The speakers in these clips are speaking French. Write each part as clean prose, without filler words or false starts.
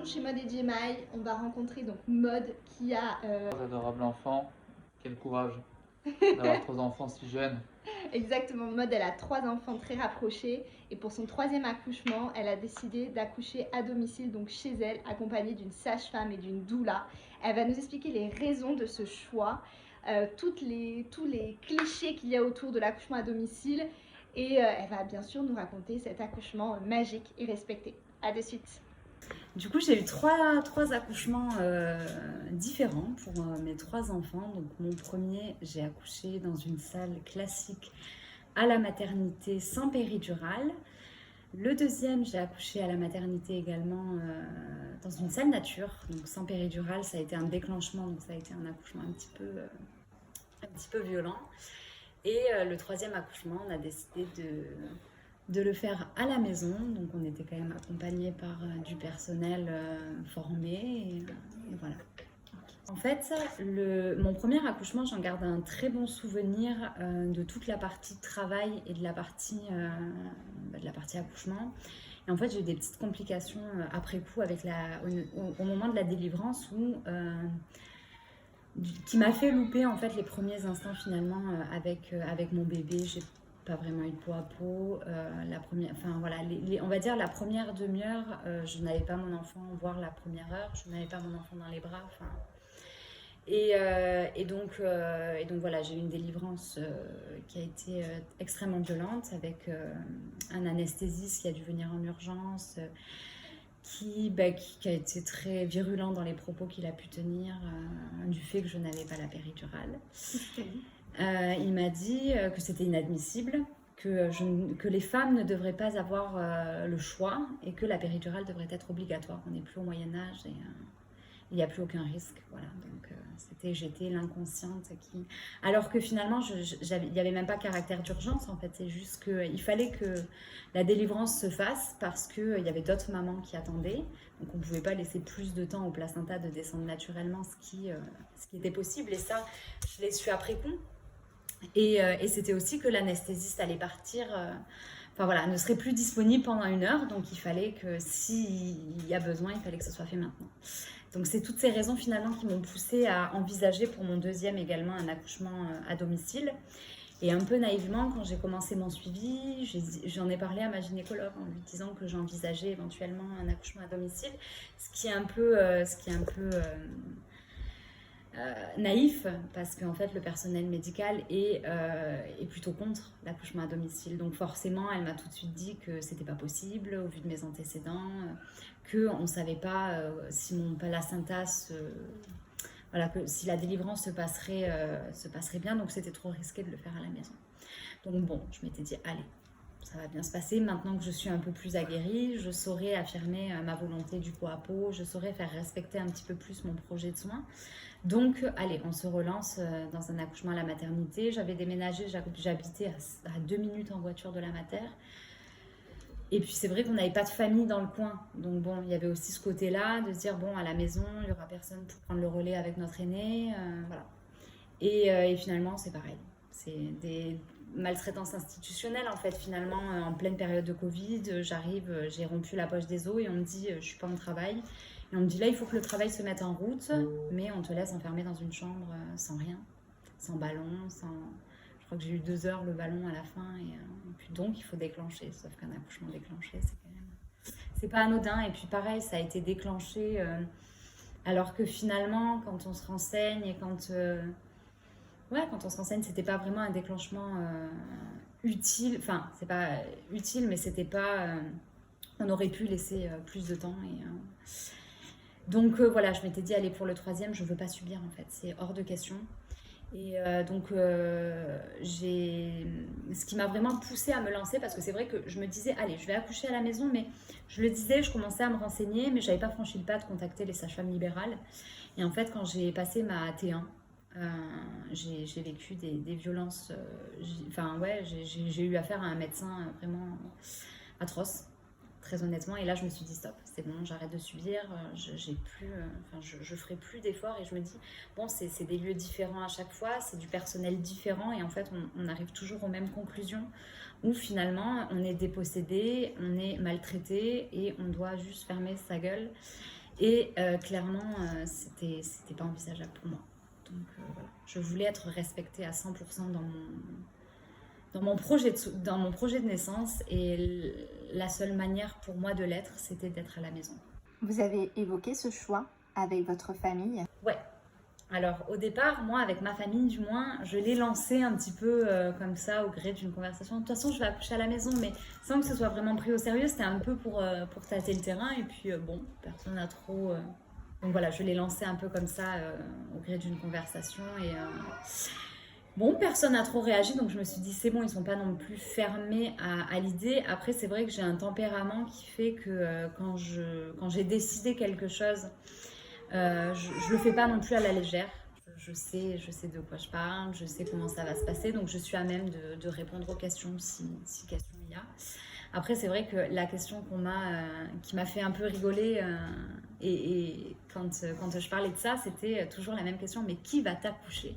chez Maud et Jemai, on va rencontrer donc Maud qui a Adorable enfant, quel courage d'avoir 3 enfants si jeunes. exactement, Maud elle a 3 enfants très rapprochés et pour son troisième accouchement, elle a décidé d'accoucher à domicile, donc chez elle, accompagnée d'une sage-femme et d'une doula. Elle va nous expliquer les raisons de ce choix, tous les clichés qu'il y a autour de l'accouchement à domicile et elle va bien sûr nous raconter cet accouchement magique et respecté. À de suite. Du coup, j'ai eu trois accouchements différents pour mes 3 enfants. Donc, mon premier, j'ai accouché dans une salle classique à la maternité sans péridurale. Le deuxième, j'ai accouché à la maternité également dans une salle nature, donc sans péridurale. Ça a été un déclenchement, donc ça a été un accouchement un petit peu violent. Et le troisième accouchement, on a décidé de le faire à la maison. Donc on était quand même accompagné par du personnel formé et voilà. En fait, mon premier accouchement, j'en garde un très bon souvenir de toute la partie travail et de la partie accouchement. Et en fait, j'ai eu des petites complications après coup au moment de la délivrance qui m'a fait louper en fait les premiers instants finalement avec mon bébé. J'ai pas vraiment eu de peau à peau. On va dire la première demi-heure, je n'avais pas mon enfant, voire la première heure, je n'avais pas mon enfant dans les bras. Et donc voilà, j'ai eu une délivrance qui a été extrêmement violente avec un anesthésiste qui a dû venir en urgence. Qui a été très virulent dans les propos qu'il a pu tenir du fait que je n'avais pas la péridurale. Il m'a dit que c'était inadmissible, que les femmes ne devraient pas avoir le choix et que la péridurale devrait être obligatoire. On n'est plus au Moyen-Âge et il n'y a plus aucun risque. Voilà. Donc j'étais l'inconsciente qui... Alors que finalement, il n'y avait même pas caractère d'urgence en fait. C'est juste qu'il fallait que la délivrance se fasse parce qu'il y avait d'autres mamans qui attendaient. Donc on ne pouvait pas laisser plus de temps au placenta de descendre naturellement, ce qui était possible. Et ça, je l'ai su après coup. Et c'était aussi que l'anesthésiste allait partir... ne serait plus disponible pendant 1 heure. Donc il fallait que s'il y a besoin, il fallait que ce soit fait maintenant. Donc c'est toutes ces raisons finalement qui m'ont poussée à envisager pour mon deuxième également un accouchement à domicile. Et un peu naïvement, quand j'ai commencé mon suivi, j'en ai parlé à ma gynécologue en lui disant que j'envisageais éventuellement un accouchement à domicile, ce qui est un peu naïf parce qu'en fait le personnel médical est plutôt contre l'accouchement à domicile. Donc forcément, elle m'a tout de suite dit que c'était pas possible au vu de mes antécédents, qu'on ne savait pas si mon placentas, que si la délivrance se passerait bien, donc c'était trop risqué de le faire à la maison. Donc bon, je m'étais dit, allez, ça va bien se passer. Maintenant que je suis un peu plus aguerrie, je saurai affirmer ma volonté du peau à peau, je saurai faire respecter un petit peu plus mon projet de soins. Donc, allez, on se relance dans un accouchement à la maternité. J'avais déménagé, j'habitais à 2 minutes en voiture de la mater. Et puis c'est vrai qu'on n'avait pas de famille dans le coin. Donc bon, il y avait aussi ce côté-là de se dire, bon, à la maison, il n'y aura personne pour prendre le relais avec notre aîné. Voilà. Et finalement, c'est pareil. C'est des maltraitances institutionnelles, en fait, finalement, en pleine période de Covid. J'arrive, j'ai rompu la poche des os et on me dit, je ne suis pas en travail. Et on me dit, là, il faut que le travail se mette en route, mais on te laisse enfermer dans une chambre sans rien, sans ballon, sans... Je crois que j'ai eu 2 heures le ballon à la fin et puis donc il faut déclencher. Sauf qu'un accouchement déclenché, c'est pas anodin. Et puis pareil, ça a été déclenché alors que finalement, quand on se renseigne et quand on se renseigne, c'était pas vraiment un déclenchement utile. Enfin, c'est pas utile, mais c'était pas. On aurait pu laisser plus de temps donc voilà, je m'étais dit, allez, pour le troisième, je veux pas subir en fait. C'est hors de question. Et ce qui m'a vraiment poussée à me lancer, parce que c'est vrai que je me disais, allez, je vais accoucher à la maison, mais je le disais, je commençais à me renseigner, mais je n'avais pas franchi le pas de contacter les sages-femmes libérales. Et en fait, quand j'ai passé ma T1, j'ai vécu des violences. J'ai eu affaire à un médecin vraiment atroce. Très honnêtement, et là je me suis dit stop, c'est bon, j'arrête de subir, je ferai plus d'efforts. Et je me dis bon, c'est des lieux différents à chaque fois, c'est du personnel différent, et en fait on arrive toujours aux mêmes conclusions où finalement on est dépossédé, on est maltraité et on doit juste fermer sa gueule Et clairement, c'était pas envisageable pour moi. Donc voilà, je voulais être respectée à 100% dans mon projet de naissance, et la seule manière pour moi de l'être, c'était d'être à la maison. Vous avez évoqué ce choix avec votre famille? Ouais. Alors au départ, moi avec ma famille du moins, je l'ai lancé un petit peu comme ça au gré d'une conversation. De toute façon, je vais accoucher à la maison, mais sans que ce soit vraiment pris au sérieux. C'était un peu pour tâter le terrain, et puis bon, personne n'a trop... Donc voilà, je l'ai lancé un peu comme ça au gré d'une conversation, et bon, personne n'a trop réagi, donc je me suis dit c'est bon, ils sont pas non plus fermés à l'idée. Après, c'est vrai que j'ai un tempérament qui fait que quand j'ai décidé quelque chose, je le fais pas non plus à la légère. Je sais de quoi je parle, je sais comment ça va se passer, donc je suis à même de répondre aux questions si question il y a. Après, c'est vrai que la question qui m'a fait un peu rigoler, et quand je parlais de ça, c'était toujours la même question, mais qui va t'accoucher?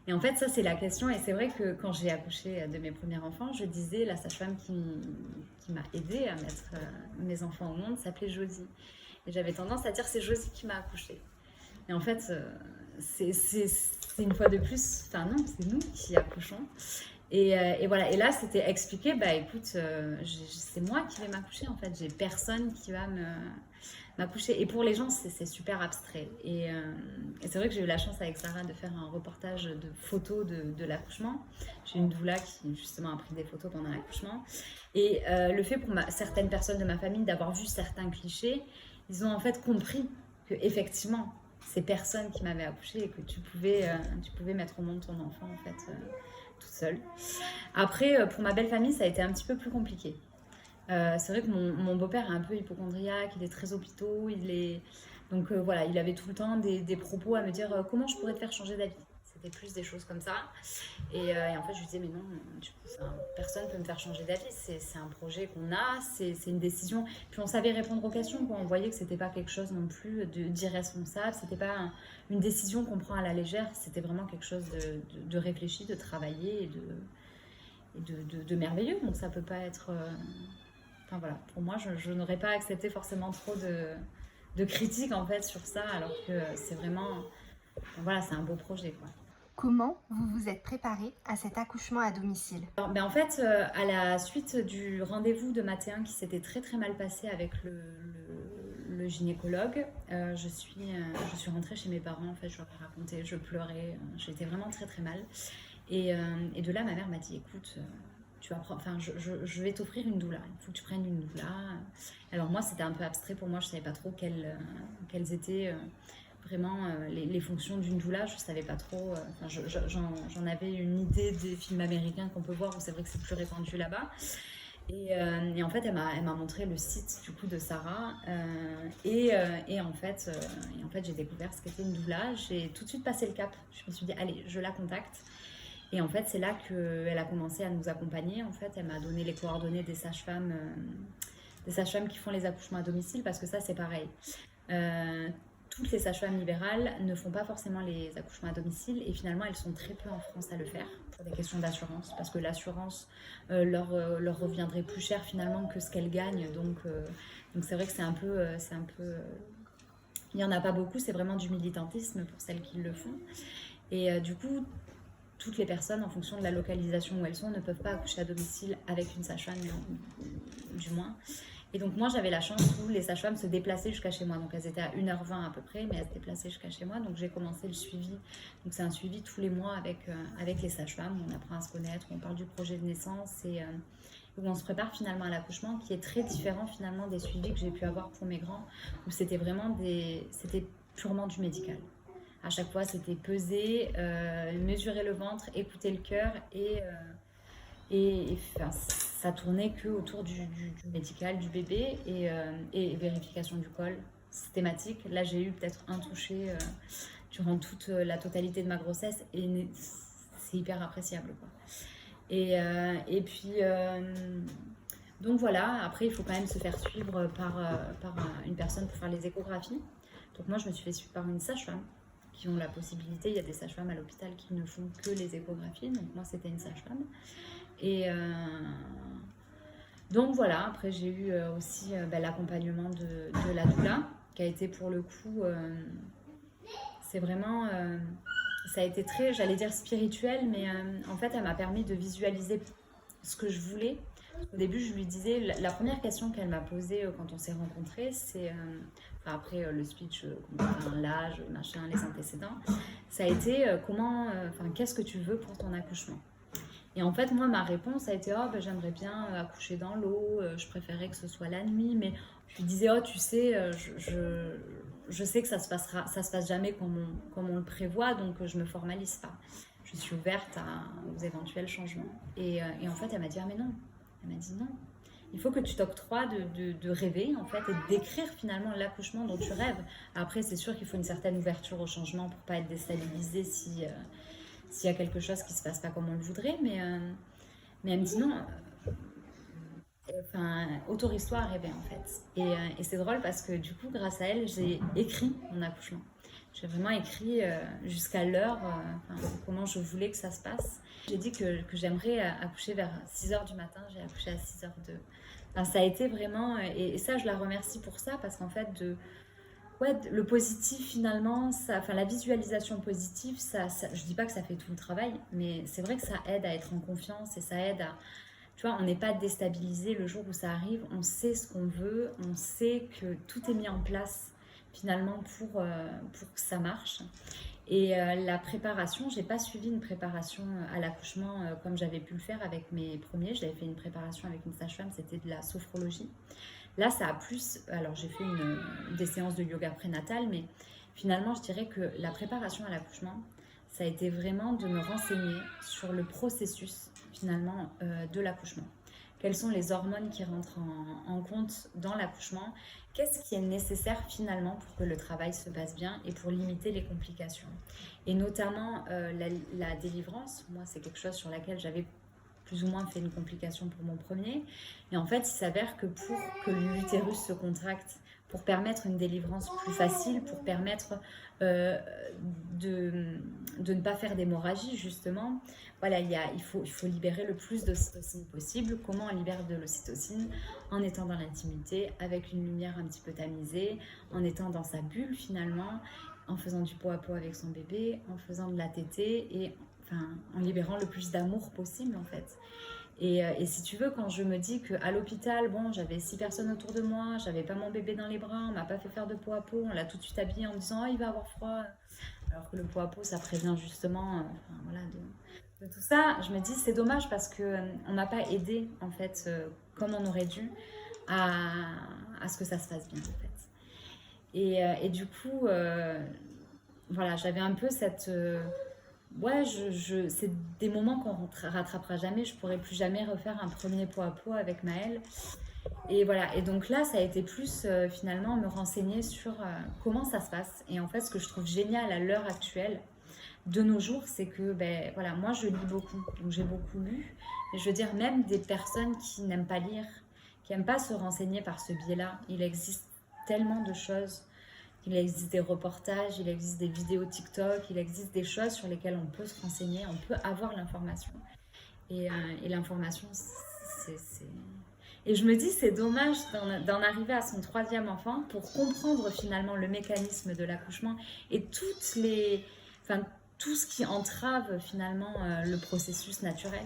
Et en fait, ça, c'est la question. Et c'est vrai que quand j'ai accouché de mes premiers enfants, je disais, la sage-femme qui m'a aidée à mettre mes enfants au monde s'appelait Josie. Et j'avais tendance à dire, c'est Josie qui m'a accouchée. Et en fait, c'est une fois de plus, enfin non, c'est nous qui accouchons. Et voilà. Et là, c'était expliqué, bah écoute, c'est moi qui vais m'accoucher en fait. J'ai personne qui va m'accoucher. Et pour les gens, c'est super abstrait. Et c'est vrai que j'ai eu la chance avec Sarah de faire un reportage de photos de l'accouchement. J'ai une doula qui justement a pris des photos pendant l'accouchement. Et le fait pour certaines personnes de ma famille d'avoir vu certains clichés, ils ont en fait compris que effectivement, c'est personne qui m'avait accouché, et que tu pouvais mettre au monde ton enfant en fait toute seule. Après, pour ma belle famille, ça a été un petit peu plus compliqué. C'est vrai que mon beau-père est un peu hypochondriaque, il est très hôpitaux, donc voilà, il avait tout le temps des propos à me dire comment je pourrais te faire changer d'avis. C'était plus des choses comme ça. Et en fait, je lui disais, mais non, personne ne peut me faire changer d'avis. C'est un projet qu'on a, c'est une décision. Puis on savait répondre aux questions, quoi. On voyait que c'était pas quelque chose non plus d'irresponsable, c'était pas une décision qu'on prend à la légère, c'était vraiment quelque chose de réfléchi, de travaillé et de merveilleux. Donc ça peut pas être... Enfin voilà, pour moi, je n'aurais pas accepté forcément trop de critiques en fait sur ça, alors que c'est vraiment... Voilà, c'est un beau projet, quoi. Comment vous vous êtes préparée à cet accouchement à domicile? Alors, en fait, à la suite du rendez-vous de matin qui s'était très très mal passé avec le gynécologue, je suis rentrée chez mes parents. En fait, je leur ai raconté, je pleurais, j'étais vraiment très très mal. Et de là, ma mère m'a dit, écoute, je vais t'offrir une doula, il faut que tu prennes une doula. Alors moi, c'était un peu abstrait pour moi, je ne savais pas trop quelles étaient... vraiment les fonctions d'une doula, je savais pas trop. J'en avais une idée des films américains qu'on peut voir, où c'est vrai que c'est plus répandu là-bas. Et en fait, elle m'a montré le site du coup de Sarah. Et en fait, j'ai découvert ce qu'était une doula. J'ai tout de suite passé le cap. Je me suis dit, allez, je la contacte. Et en fait, c'est là qu'elle a commencé à nous accompagner. En fait, elle m'a donné les coordonnées des sages-femmes qui font les accouchements à domicile, parce que ça, c'est pareil. Toutes les sages-femmes libérales ne font pas forcément les accouchements à domicile, et finalement elles sont très peu en France à le faire pour des questions d'assurance, parce que l'assurance leur reviendrait plus cher finalement que ce qu'elles gagnent. Donc c'est vrai que c'est un peu il n'y en a pas beaucoup, c'est vraiment du militantisme pour celles qui le font. Et du coup, toutes les personnes, en fonction de la localisation où elles sont, ne peuvent pas accoucher à domicile avec une sage-femme, du moins. Et donc moi, j'avais la chance où les sages-femmes se déplaçaient jusqu'à chez moi. Donc elles étaient à 1h20 à peu près, mais elles se déplaçaient jusqu'à chez moi. Donc j'ai commencé le suivi. Donc c'est un suivi tous les mois avec les sages-femmes. On apprend à se connaître, on parle du projet de naissance, et où on se prépare finalement à l'accouchement, qui est très différent finalement des suivis que j'ai pu avoir pour mes grands, où c'était purement du médical. À chaque fois, c'était peser, mesurer le ventre, écouter le cœur, et enfin, ça tournait que autour du médical, du bébé, et vérification du col systématique. Là, j'ai eu peut-être un toucher durant toute la totalité de ma grossesse, et c'est hyper appréciable, quoi. Et puis, donc voilà, après, il faut quand même se faire suivre par une personne pour faire les échographies. Donc moi, je me suis fait suivre par une sage-femme, qui ont la possibilité. Il y a des sages-femmes à l'hôpital qui ne font que les échographies, donc moi, c'était une sage-femme. Et donc voilà, après j'ai eu aussi l'accompagnement de la doula, qui a été pour le coup, c'est vraiment, ça a été très, j'allais dire spirituel, mais en fait, elle m'a permis de visualiser ce que je voulais. Au début, je lui disais, la première question qu'elle m'a posée quand on s'est rencontrés, c'est, après le speech, l'âge, machin, les antécédents, ça a été qu'est-ce que tu veux pour ton accouchement? Et en fait, moi, ma réponse a été, j'aimerais bien accoucher dans l'eau, je préférais que ce soit la nuit, mais je lui disais, tu sais, je sais que ça se passe jamais comme on le prévoit, donc je me formalise pas. Je suis ouverte aux éventuels changements. Et en fait, elle m'a dit, mais non. Elle m'a dit non. Il faut que tu t'octroies de rêver, en fait, et d'écrire finalement l'accouchement dont tu rêves. Après, c'est sûr qu'il faut une certaine ouverture au changement pour pas être déstabilisé s'il y a quelque chose qui se passe pas comme on le voudrait. Mais elle me dit non. Autorise-toi à rêver, en fait. Et c'est drôle parce que du coup, grâce à elle, j'ai écrit mon accouchement. J'ai vraiment écrit jusqu'à l'heure comment je voulais que ça se passe. J'ai dit que j'aimerais accoucher vers 6h du matin. J'ai accouché à 6h02. Ça a été vraiment... Et ça, je la remercie pour ça parce qu'en fait, le positif finalement, la visualisation positive, je dis pas que ça fait tout le travail, mais c'est vrai que ça aide à être en confiance et ça aide à... Tu vois, on n'est pas déstabilisé le jour où ça arrive. On sait ce qu'on veut. On sait que tout est mis en place finalement pour que ça marche. Et la préparation, j'ai pas suivi une préparation à l'accouchement comme j'avais pu le faire avec mes premiers. J'avais fait une préparation avec une sage-femme, c'était de la sophrologie. Là, ça a plus... Alors, j'ai fait des séances de yoga prénatal, mais finalement, je dirais que la préparation à l'accouchement, ça a été vraiment de me renseigner sur le processus finalement de l'accouchement. Quelles sont les hormones qui rentrent en compte dans l'accouchement? Qu'est-ce qui est nécessaire finalement pour que le travail se passe bien et pour limiter les complications? Et notamment la délivrance, moi c'est quelque chose sur laquelle j'avais plus ou moins fait une complication pour mon premier. Et en fait, il s'avère que pour que l'utérus se contracte, pour permettre une délivrance plus facile, pour permettre de ne pas faire d'hémorragie justement, voilà, il faut libérer le plus d'ocytocine possible. Comment on libère de l'ocytocine? En étant dans l'intimité, avec une lumière un petit peu tamisée, en étant dans sa bulle finalement, en faisant du pot à pot avec son bébé, en faisant de la tétée et en libérant le plus d'amour possible en fait. Et si tu veux, quand je me dis qu'à l'hôpital, j'avais 6 personnes autour de moi, j'avais pas mon bébé dans les bras, on m'a pas fait faire de pot à pot, on l'a tout de suite habillé en me disant il va avoir froid, alors que le pot à pot ça prévient justement de tout ça. Je me dis c'est dommage parce qu'on m'a pas aidé en fait comme on aurait dû à ce que ça se passe bien en fait. Et du coup, voilà, j'avais un peu cette... c'est des moments qu'on ne rattrapera jamais. Je ne pourrai plus jamais refaire un premier pot à pot avec Maëlle. Et voilà. Et donc là, ça a été plus finalement me renseigner sur comment ça se passe. Et en fait, ce que je trouve génial à l'heure actuelle, de nos jours, c'est que voilà, moi, je lis beaucoup. Donc j'ai beaucoup lu. Et je veux dire, même des personnes qui n'aiment pas lire, qui n'aiment pas se renseigner par ce biais-là, il existe tellement de choses. Il existe des reportages, il existe des vidéos TikTok, il existe des choses sur lesquelles on peut se renseigner, on peut avoir l'information. Et l'information, Et je me dis, c'est dommage d'en arriver à son 3e enfant pour comprendre finalement le mécanisme de l'accouchement et tout ce qui entrave finalement le processus naturel.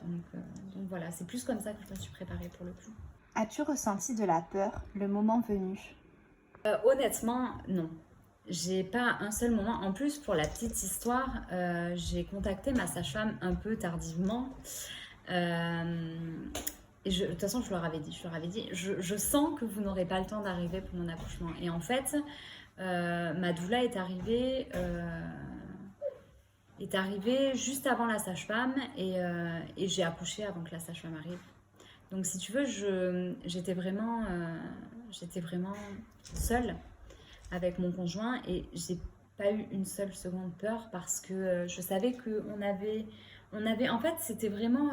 Donc voilà, c'est plus comme ça que je me suis préparée pour le coup. As-tu ressenti de la peur le moment venu? Honnêtement, non. J'ai pas un seul moment. En plus, pour la petite histoire, j'ai contacté ma sage-femme un peu tardivement. Et de toute façon, je leur avais dit, je sens que vous n'aurez pas le temps d'arriver pour mon accouchement. Et en fait, ma doula est arrivée juste avant la sage-femme et j'ai accouché avant que la sage-femme arrive. Donc, si tu veux, j'étais vraiment seule avec mon conjoint et j'ai pas eu une seule seconde peur parce que je savais qu'on avait en fait c'était vraiment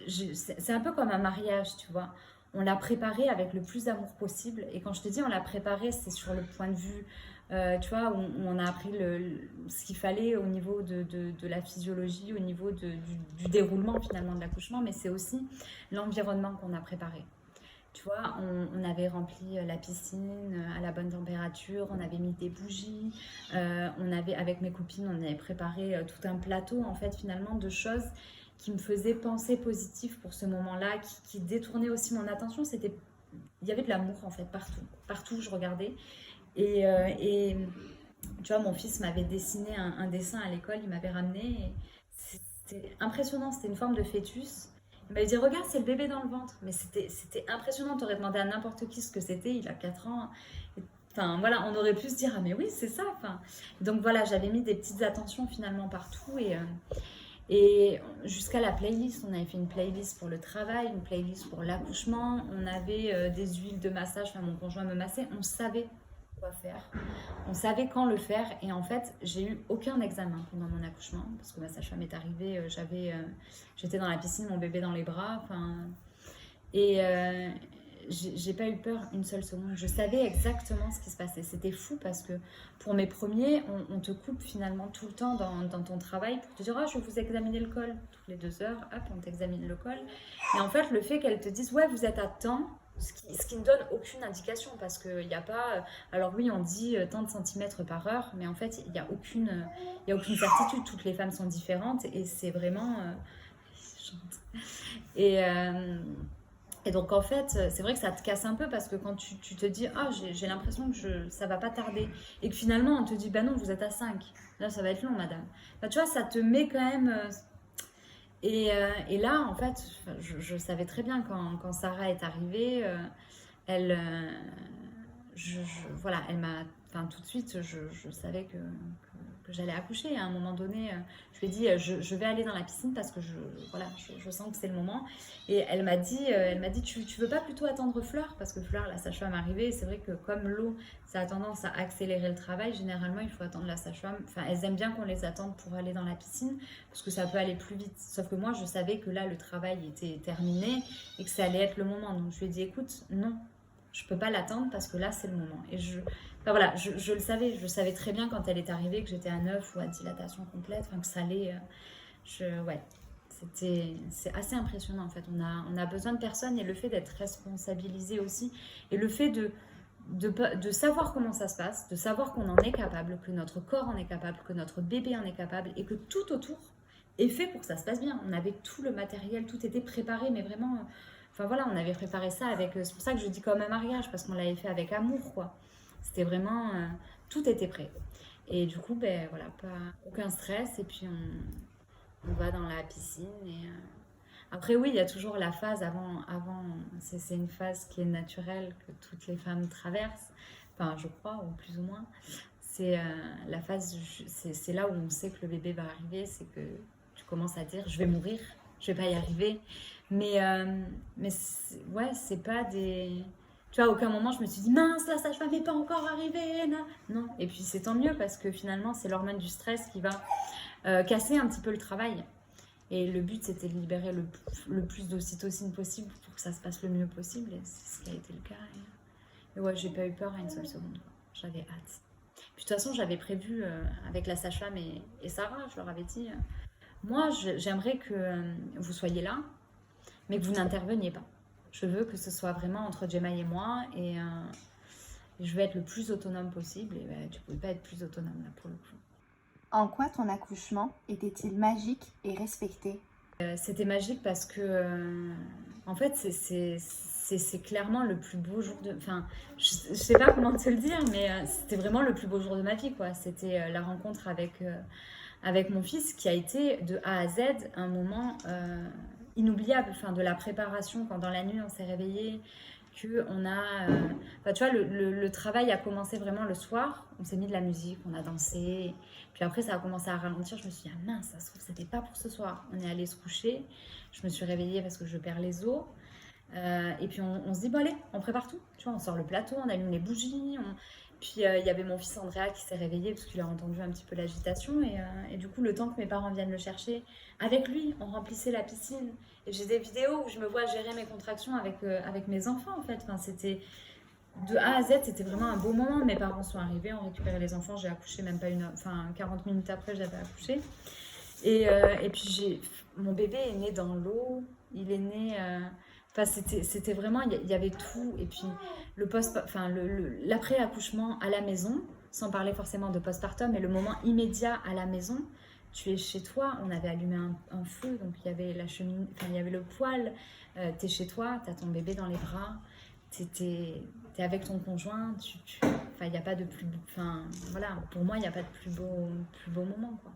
c'est un peu comme un mariage, tu vois, on l'a préparé avec le plus d'amour possible. Et quand je te dis on l'a préparé, c'est sur le point de vue tu vois, où on a appris ce qu'il fallait au niveau de la physiologie, au niveau du déroulement finalement de l'accouchement, mais c'est aussi l'environnement qu'on a préparé. Tu vois, on avait rempli la piscine à la bonne température, on avait mis des bougies, on avait, avec mes copines, on avait préparé tout un plateau, en fait, finalement, de choses qui me faisaient penser positif pour ce moment-là, qui détournaient aussi mon attention. Il y avait de l'amour, en fait, partout. Partout où je regardais. Et tu vois, mon fils m'avait dessiné un dessin à l'école, il m'avait ramené. Et c'était impressionnant, c'était une forme de fœtus. Il m'avait dit, regarde, c'est le bébé dans le ventre. Mais c'était impressionnant, tu aurais demandé à n'importe qui ce que c'était, il a 4 ans. Enfin, voilà, on aurait pu se dire, ah mais oui, c'est ça. Enfin, donc voilà, j'avais mis des petites attentions finalement partout. Et jusqu'à la playlist, on avait fait une playlist pour le travail, une playlist pour l'accouchement. On avait des huiles de massage, enfin mon conjoint me massait, on savait quoi faire. On savait quand le faire et en fait, j'ai eu aucun examen pendant mon accouchement parce que ma sage-femme est arrivée, j'étais dans la piscine, mon bébé dans les bras, enfin, et j'ai pas eu peur une seule seconde. Je savais exactement ce qui se passait. C'était fou parce que pour mes premiers, on te coupe finalement tout le temps dans ton travail pour te dire oh, je vais vous examiner le col. Toutes les 2 heures, hop, on t'examine le col. Et en fait, le fait qu'elles te disent ouais, vous êtes à temps, ce qui ne donne aucune indication parce qu'il n'y a pas. Alors oui, on dit tant de centimètres par heure, mais en fait, il n'y a aucune certitude. Toutes les femmes sont différentes et c'est vraiment. Et donc en fait, c'est vrai que ça te casse un peu parce que quand tu te dis ah j'ai l'impression que ça va pas tarder et que finalement on te dit bah non vous êtes à 5, là ça va être long madame. Bah, tu vois ça te met quand même et là en fait je savais très bien quand Sarah est arrivée, elle voilà elle m'a enfin tout de suite je savais que j'allais accoucher. Et à un moment donné, je lui ai dit, je vais aller dans la piscine parce que je sens que c'est le moment. Et elle m'a dit, tu veux pas plutôt attendre Fleur? Parce que Fleur, la sage-femme est arrivée. Et c'est vrai que comme l'eau, ça a tendance à accélérer le travail, généralement, il faut attendre la sage-femme. Enfin, elles aiment bien qu'on les attende pour aller dans la piscine parce que ça peut aller plus vite. Sauf que moi, je savais que là, le travail était terminé et que ça allait être le moment. Donc, je lui ai dit, écoute, non, je peux pas l'attendre parce que là, c'est le moment. Et enfin, voilà, je le savais. Je savais très bien quand elle est arrivée que j'étais à 9 ou à dilatation complète. Enfin, que ça allait... ouais, c'est assez impressionnant en fait. On a besoin de personnes et le fait d'être responsabilisé aussi. Et le fait de savoir comment ça se passe, de savoir qu'on en est capable, que notre corps en est capable, que notre bébé en est capable et que tout autour est fait pour que ça se passe bien. On avait tout le matériel, tout était préparé, mais vraiment... Enfin voilà, on avait préparé ça avec... C'est pour ça que je dis comme un mariage, parce qu'on l'avait fait avec amour, quoi. C'était vraiment... tout était prêt. Et du coup, ben voilà, aucun stress. Et puis on va dans la piscine. Et, après, oui, il y a toujours la phase avant c'est une phase qui est naturelle, que toutes les femmes traversent. Enfin, je crois, ou plus ou moins. C'est la phase... C'est là où on sait que le bébé va arriver. C'est que tu commences à dire, je vais mourir, je vais pas y arriver. Mais ouais, c'est pas des... Tu vois, à aucun moment, je me suis dit, mince, la sage-femme n'est pas encore arrivée. Non. Et puis, c'est tant mieux parce que finalement, c'est l'hormone du stress qui va casser un petit peu le travail. Et le but, c'était de libérer le plus d'ocytocine possible pour que ça se passe le mieux possible. Et c'est ce qui a été le cas. Et ouais, j'ai pas eu peur à une seule seconde. J'avais hâte. Puis, de toute façon, j'avais prévu avec la sage-femme et Sarah, je leur avais dit, moi, j'aimerais que vous soyez là, mais que vous n'interveniez pas. Je veux que ce soit vraiment entre Jemaï et moi et je veux être le plus autonome possible et ben, tu ne pouvais pas être plus autonome là pour le coup. En quoi ton accouchement était-il magique et respecté? C'était magique parce que en fait c'est clairement le plus beau jour de... Enfin, je sais pas comment te le dire, mais c'était vraiment le plus beau jour de ma vie, quoi. C'était la rencontre avec mon fils qui a été de A à Z un moment... inoubliable, enfin de la préparation quand dans la nuit on s'est réveillé, que on a enfin, tu vois le travail a commencé vraiment le soir, on s'est mis de la musique, on a dansé, puis après ça a commencé à ralentir, je me suis dit ah mince, ça se trouve c'était pas pour ce soir, on est allé se coucher, je me suis réveillée parce que je perds les os et puis on se dit bon allez, on prépare tout, tu vois, on sort le plateau, on allume les bougies, puis il y avait mon fils Andrea qui s'est réveillé parce qu'il a entendu un petit peu l'agitation et du coup le temps que mes parents viennent le chercher, avec lui on remplissait la piscine et j'ai des vidéos où je me vois gérer mes contractions avec mes enfants en fait. Enfin, c'était de A à Z, c'était vraiment un beau moment. Mes parents sont arrivés, ont récupéré les enfants, j'ai accouché même pas 40 minutes après j'avais accouché et puis mon bébé est né dans l'eau, il est né Enfin, c'était vraiment, il y avait tout. Et puis, l'après-accouchement à la maison, sans parler forcément de postpartum, mais le moment immédiat à la maison, tu es chez toi. On avait allumé un feu, donc il y avait la cheminée, enfin, il y avait le poêle. Tu es chez toi, tu as ton bébé dans les bras, t'es avec ton conjoint. Enfin, il n'y a pas de plus... Enfin, voilà, pour moi, il n'y a pas de plus beau moment, quoi.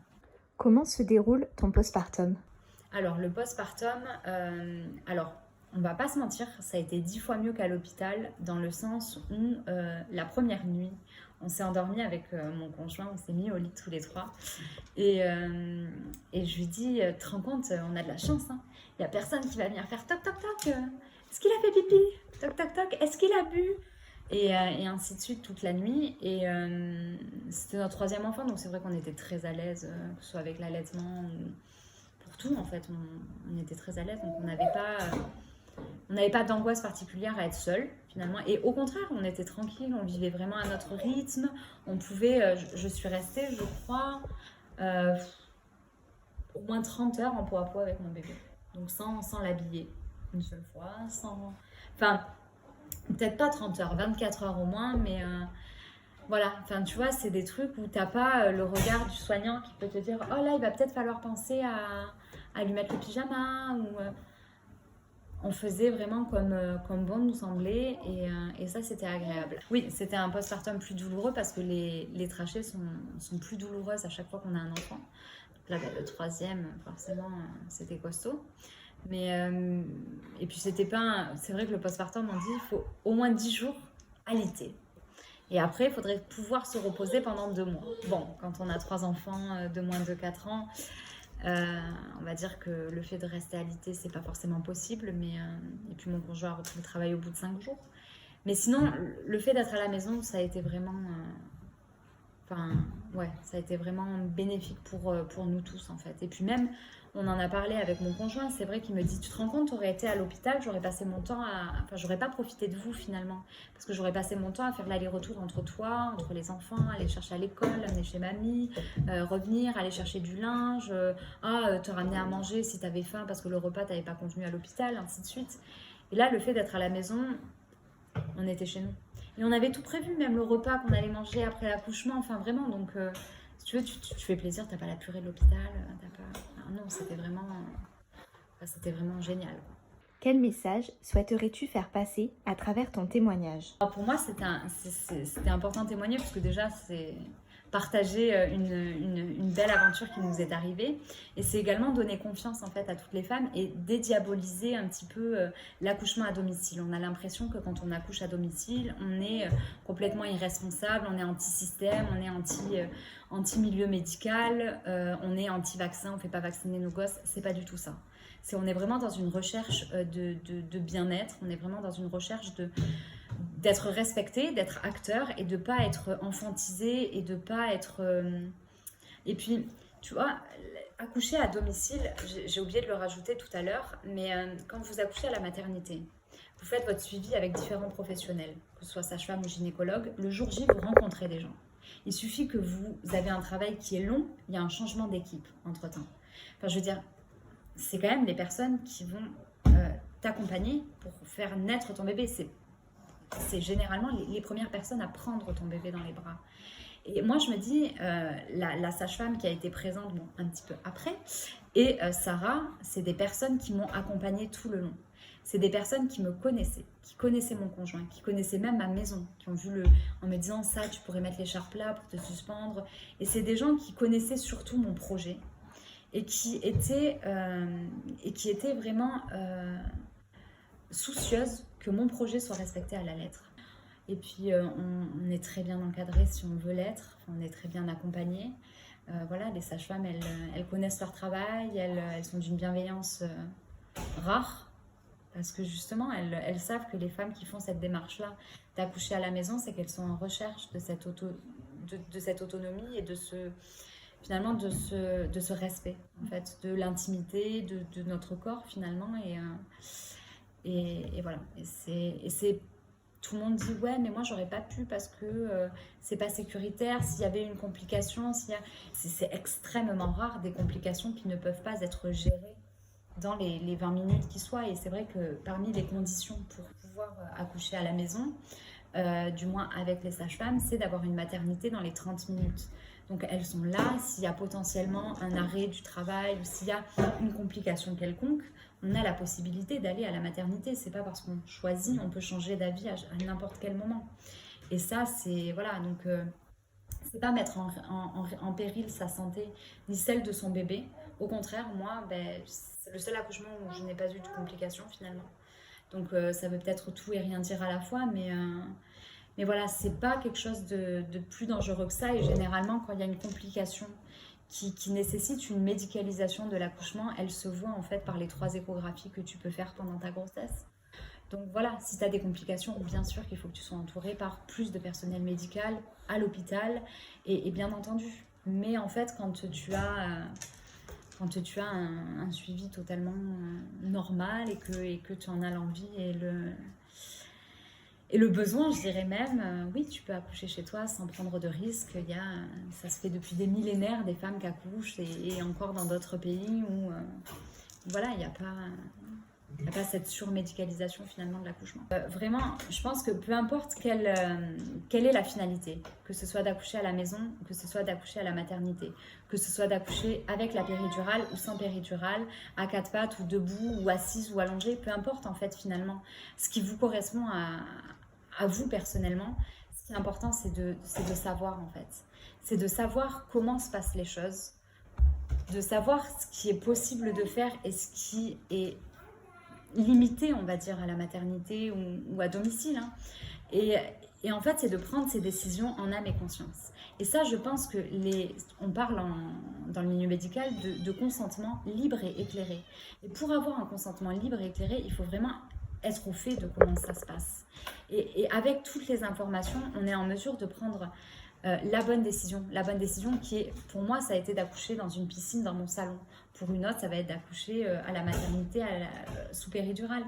Comment se déroule ton postpartum? Alors, le postpartum, on va pas se mentir, ça a été 10 fois mieux qu'à l'hôpital, dans le sens où la première nuit, on s'est endormi avec mon conjoint, on s'est mis au lit tous les trois. Et je lui dis, te rends compte, on a de la chance, hein. Il n'y a personne qui va venir faire toc toc toc, est-ce qu'il a fait pipi? Toc toc toc, est-ce qu'il a bu? Et ainsi de suite toute la nuit. Et c'était notre troisième enfant, donc c'est vrai qu'on était très à l'aise, que ce soit avec l'allaitement ou pour tout en fait. On était très à l'aise, donc on n'avait pas d'angoisse particulière à être seul finalement. Et au contraire, on était tranquille, on vivait vraiment à notre rythme. On pouvait, je suis restée, je crois, au moins 30 heures en peau à peau avec mon bébé. Donc sans l'habiller une seule fois, enfin, peut-être pas 30 heures, 24 heures au moins, mais voilà, enfin tu vois, c'est des trucs où t'as pas le regard du soignant qui peut te dire oh là il va peut-être falloir penser à lui mettre le pyjama, ou on faisait vraiment comme bon nous semblait, et ça c'était agréable. Oui, c'était un postpartum plus douloureux parce que les trachées sont plus douloureuses à chaque fois qu'on a un enfant. Donc là, le troisième, forcément, c'était costaud. Mais, et puis c'est vrai que le postpartum, on dit il faut au moins 10 jours allaiter. Et après, il faudrait pouvoir se reposer pendant 2 mois. Bon, quand on a 3 enfants de moins de 4 ans, on va dire que le fait de rester allaité, c'est pas forcément possible. Mais, et puis mon conjoint a repris le travail au bout de 5 jours. Mais sinon, le fait d'être à la maison, ça a été vraiment... ça a été vraiment bénéfique pour nous tous en fait. Et puis même, on en a parlé avec mon conjoint, c'est vrai qu'il me dit, tu te rends compte, tu aurais été à l'hôpital, j'aurais passé mon temps j'aurais pas profité de vous finalement, parce que j'aurais passé mon temps à faire l'aller-retour entre toi, entre les enfants, aller chercher à l'école, amener chez mamie, revenir, aller chercher du linge, te ramener à manger si t'avais faim parce que le repas t'avait pas convenu à l'hôpital, ainsi de suite. Et là, le fait d'être à la maison, on était chez nous. Et on avait tout prévu, même le repas qu'on allait manger après l'accouchement, enfin vraiment, donc si tu veux, tu fais plaisir, t'as pas la purée de l'hôpital, non, c'était vraiment génial. Quel message souhaiterais-tu faire passer à travers ton témoignage? Alors pour moi, c'était important de témoigner, parce que déjà, c'est partager une belle aventure qui nous est arrivée, et c'est également donner confiance en fait à toutes les femmes et dédiaboliser un petit peu l'accouchement à domicile. On a l'impression que quand on accouche à domicile, on est complètement irresponsable, on est anti-système, on est anti-milieu médical, on est anti-vaccin, on ne fait pas vacciner nos gosses. C'est pas du tout ça. On est vraiment dans une recherche de bien-être, on est vraiment dans une recherche d'être respecté, d'être acteur, et de ne pas être enfantisé, et de pas être... Et puis, tu vois, accoucher à domicile, j'ai oublié de le rajouter tout à l'heure, mais quand vous accouchez à la maternité, vous faites votre suivi avec différents professionnels, que ce soit sage-femme ou gynécologue. Le jour J, vous rencontrez des gens. Il suffit que vous avez un travail qui est long, il y a un changement d'équipe entre-temps. Enfin, je veux dire, c'est quand même les personnes qui vont t'accompagner pour faire naître ton bébé. C'est généralement les premières personnes à prendre ton bébé dans les bras. Et moi, je me dis, la sage-femme qui a été présente un petit peu après, et Sarah, c'est des personnes qui m'ont accompagnée tout le long. C'est des personnes qui me connaissaient, qui connaissaient mon conjoint, qui connaissaient même ma maison, qui ont vu en me disant ça, tu pourrais mettre l'écharpe là pour te suspendre. Et c'est des gens qui connaissaient surtout mon projet, et qui étaient vraiment soucieuses que mon projet soit respecté à la lettre. Et puis on est très bien encadré si on veut l'être, on est très bien accompagné. Voilà, les sages-femmes, elles connaissent leur travail, elles sont d'une bienveillance rare, parce que justement elles savent que les femmes qui font cette démarche-là d'accoucher à la maison, c'est qu'elles sont en recherche de cette autonomie et de ce respect, en fait, de l'intimité, de notre corps finalement, et voilà. Et c'est tout le monde dit ouais, mais moi j'aurais pas pu parce que c'est pas sécuritaire, s'il y avait une complication, c'est extrêmement rare des complications qui ne peuvent pas être gérées dans les 20 minutes qui soient. Et c'est vrai que parmi les conditions pour pouvoir accoucher à la maison, du moins avec les sages-femmes, c'est d'avoir une maternité dans les 30 minutes. Donc elles sont là, s'il y a potentiellement un arrêt du travail ou s'il y a une complication quelconque, on a la possibilité d'aller à la maternité. C'est pas parce qu'on choisit, on peut changer d'avis à n'importe quel moment. Et ça, c'est voilà, donc c'est pas mettre en péril sa santé ni celle de son bébé. Au contraire, moi, c'est le seul accouchement où je n'ai pas eu de complications finalement. Donc ça veut peut-être tout et rien dire à la fois, mais voilà, c'est pas quelque chose de plus dangereux que ça. Et généralement, quand il y a une complication qui nécessite une médicalisation de l'accouchement, elle se voit en fait par les 3 échographies que tu peux faire pendant ta grossesse. Donc voilà, si tu as des complications, bien sûr qu'il faut que tu sois entouré par plus de personnel médical à l'hôpital et bien entendu. Mais en fait, quand tu as un suivi totalement normal et que tu en as l'envie et le besoin, je dirais même, oui, tu peux accoucher chez toi sans prendre de risques. Ça se fait depuis des millénaires, des femmes qui accouchent et encore dans d'autres pays où voilà, il n'y a pas cette surmédicalisation finalement de l'accouchement. Vraiment, je pense que peu importe quelle est la finalité, que ce soit d'accoucher à la maison, que ce soit d'accoucher à la maternité, que ce soit d'accoucher avec la péridurale ou sans péridurale, à 4 pattes ou debout ou assise ou allongée, peu importe en fait finalement ce qui vous correspond à vous personnellement. Ce qui est important, c'est de savoir en fait. C'est de savoir comment se passent les choses, de savoir ce qui est possible de faire et ce qui est limité, on va dire, à la maternité ou à domicile. Hein. Et en fait, c'est de prendre ces décisions en âme et conscience. Et ça, je pense que on parle dans le milieu médical de consentement libre et éclairé. Et pour avoir un consentement libre et éclairé, il faut vraiment être au fait de comment ça se passe. Et avec toutes les informations, on est en mesure de prendre la bonne décision. La bonne décision qui est, pour moi, ça a été d'accoucher dans une piscine dans mon salon. Pour une autre, ça va être d'accoucher à la maternité sous péridurale.